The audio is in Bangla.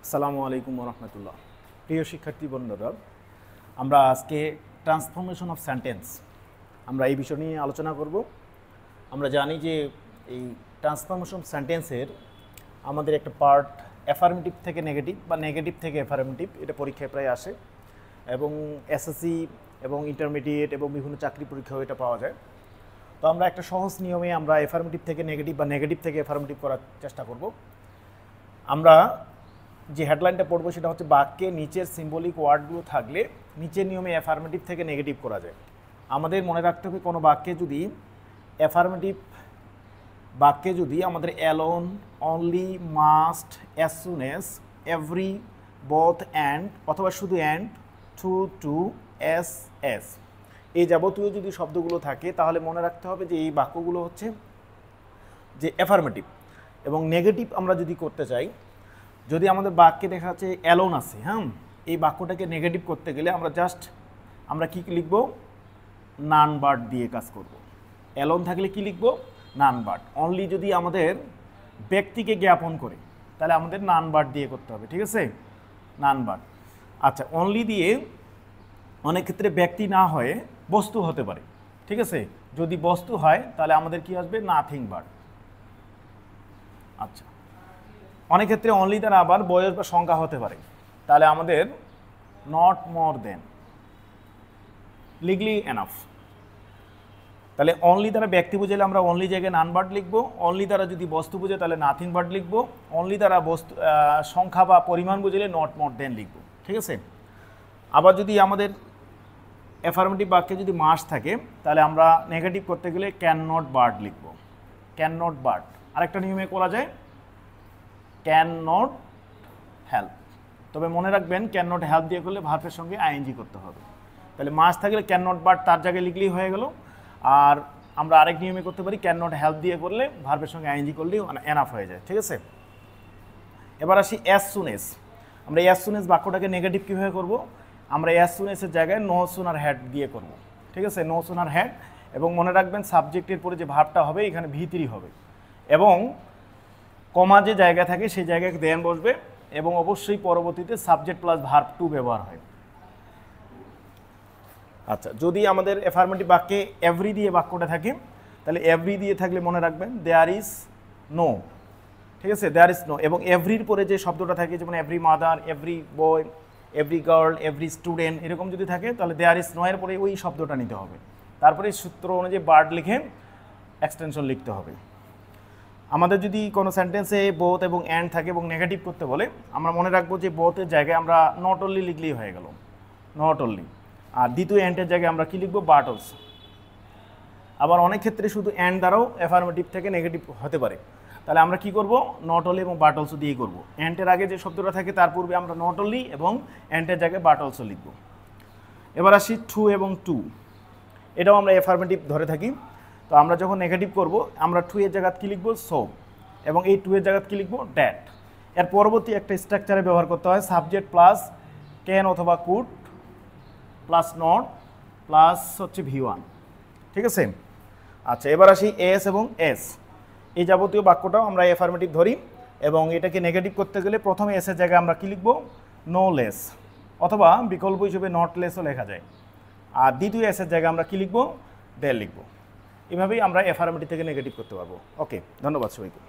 আসসালামু আলাইকুম রহমতুল্লাহ। প্রিয় শিক্ষার্থী বন্ধুরা, আমরা আজকে ট্রান্সফরমেশন অফ সেন্টেন্স আমরা এই বিষয় নিয়ে আলোচনা করব। আমরা জানি যে এই ট্রান্সফরমেশন সেন্টেন্সের আমাদের একটা পার্ট অ্যাফার্মেটিভ থেকে নেগেটিভ বা নেগেটিভ থেকে অ্যাফার্মেটিভ, এটা পরীক্ষায় প্রায় আসে এবং এসএসসি এবং ইন্টারমিডিয়েট এবং বিভিন্ন চাকরি পরীক্ষাও এটা পাওয়া যায়। তো আমরা একটা সহজ নিয়মে আমরা অ্যাফার্মেটিভ থেকে নেগেটিভ বা নেগেটিভ থেকে অ্যাফার্মেটিভ করার চেষ্টা করব। আমরা যে হেডলাইনটা পড়বো সেটা হচ্ছে বাক্যে নিচের সিম্বলিক ওয়ার্ডগুলো থাকলে নিচের নিয়মে অ্যাফার্মেটিভ থেকে নেগেটিভ করা যায়। আমাদের মনে রাখতে হবে কোনো বাক্যে যদি অ্যাফার্মেটিভ বাক্যে যদি আমাদের alone, only, must, as soon as, every, both, and অথবা শুধু and, too, to, as, as এই যাবতীয় যদি শব্দগুলো থাকে তাহলে মনে রাখতে হবে যে এই বাক্যগুলো হচ্ছে যে অ্যাফার্মেটিভ। এবং নেগেটিভ আমরা যদি করতে চাই, যদি আমাদের বাক্যে দেখা যাচ্ছে অ্যালোন আছে, এই বাক্যটাকে নেগেটিভ করতে গেলে আমরা কি লিখব? নান বার্ড দিয়ে কাজ করব। অ্যালোন থাকলে কি লিখব? নান বার্ড। অনলি যদি আমাদের ব্যক্তিকে জ্ঞাপন করে তাহলে আমাদের নান বার্ড দিয়ে করতে হবে, ঠিক আছে? নান বার্ড। আচ্ছা, অনলি দিয়ে অনেক ক্ষেত্রে ব্যক্তি না হয়ে বস্তু হতে পারে, ঠিক আছে? যদি বস্তু হয় তাহলে আমাদের কি আসবে? Nothing bird. আচ্ছা, অনেক ক্ষেত্রে অনলি দ্বারা আবার বয়স বা সংখ্যা হতে পারে, তাহলে আমাদের নট মোর দেন লিখলি এনাফ। তাহলে অনলি দ্বারা ব্যক্তি বুঝাইলে আমরা অনলি জায়গায় নান বার্ড লিখবো। অনলি দ্বারা যদি বস্তু বুঝে তাহলে নাথিং বার্ড লিখবো। অনলি দ্বারা বস্তু সংখ্যা বা পরিমাণ বুঝাইলে নট মোর দেন লিখবো, ঠিক আছে? আবার যদি আমাদের অ্যাফার্মেটিভ বাক্যে যদি মাস থাকে তাহলে আমরা নেগেটিভ করতে গেলে ক্যান নট বার্ড লিখবো। Can not bird. আরেকটা নিয়মে করা যায় ক্যান নট হেল্প। তবে মনে রাখবেন ক্যান নট হেল্প দিয়ে করলে ভার্বের সঙ্গে আইএনজি করতে হবে। তাহলে মাস থাকলে ক্যান নট বার্ড তার জায়গায় লিখলেই হয়ে গেল। আর আমরা আরেক নিয়মে করতে পারি ক্যান নট হেল্প দিয়ে করলে ভার্বের সঙ্গে আইএনজি করলেই এনাফ হয়ে যায়, ঠিক আছে? এবার আসি অ্যাজ সুন এজ। আমরা অ্যাজ সুন এজ বাক্যটাকে নেগেটিভ কীভাবে করব? আমরা অ্যাজ সুন এজের জায়গায় নো সুনার হ্যাড দিয়ে করব, ঠিক আছে? No sooner had. এবং মনে রাখবেন সাবজেক্টের পরে যে ভার্বটা হবে এখানে ভি3 হবে এবং কমা যে জায়গা থাকে সেই জায়গায় দেন বসবে এবং অবশ্যই পরবর্তীতে সাবজেক্ট প্লাস ভার্ব টু ব্যবহার হয়। আচ্ছা, যদি আমাদের অ্যাফার্মেটিভ বাক্যে এভরি দিয়ে বাক্যটা থাকে তাহলে এভরি দিয়ে থাকলে মনে রাখবেন দেয়ার ইজ নো, ঠিক আছে? There is no. এবং এভরির পরে যে শব্দটা থাকে যেমন every mother, every boy, every girl, every student এরকম যদি থাকে তাহলে দেয়ার ইজ নো এর পরে ওই শব্দটা নিতে হবে। তারপরে সূত্র অনুযায়ী বার্ড লিখে এক্সটেনশন লিখতে হবে। আমাদের যদি কোনো সেন্টেন্সে বোথ এবং অ্যান্ড থাকে এবং নেগেটিভ করতে বলে আমরা মনে রাখবো যে বোথের জায়গায় আমরা নট অনলি লিখলেই হয়ে গেল, নট অনলি। আর দ্বিতীয় অ্যান্ডের জায়গায় আমরা কী লিখবো? But also. আবার অনেক ক্ষেত্রে শুধু অ্যান্ড দ্বারাও অ্যাফার্মেটিভ থেকে নেগেটিভ হতে পারে, তাহলে আমরা কি করব? নট অনলি এবং বাট অলসো দিয়ে করব। অ্যান্ডের আগে যে শব্দটা থাকে তার পূর্বে আমরা নট অনলি এবং অ্যান্ডের জায়গায় বাট অলসো লিখব। এবার আসি টু এবং টু, এটাও আমরা অ্যাফার্মেটিভ ধরে থাকি। তো আমরা যখন নেগেটিভ করব আমরা টু এর জায়গায় কী লিখব? সো। এবং এই টু এর জায়গায় কী লিখব? ড্যাট। এর পরবর্তী একটা স্ট্রাকচারে ব্যবহার করতে হয় সাবজেক্ট প্লাস ক্যান অথবা কুড প্লাস নট প্লাস হচ্ছে ভি1, ঠিক আছে? আচ্ছা, এবার আসি এস এবং এস। এই যাবতীয় বাক্যটাও আমরা অ্যাফার্মেটিভ ধরি এবং এটাকে নেগেটিভ করতে গেলে প্রথমে এসের জায়গায় আমরা কী লিখব? নো লেস, অথবা বিকল্প হিসেবে নট লেসও লেখা যায়। আর দ্বিতীয় এসের জায়গায় আমরা কী লিখব? দেয়ার লিখব। এভাবেই আমরা অ্যাফার্মেটিভ থেকে নেগেটিভ করতে পারবো। ওকে, ধন্যবাদ সবাইকে।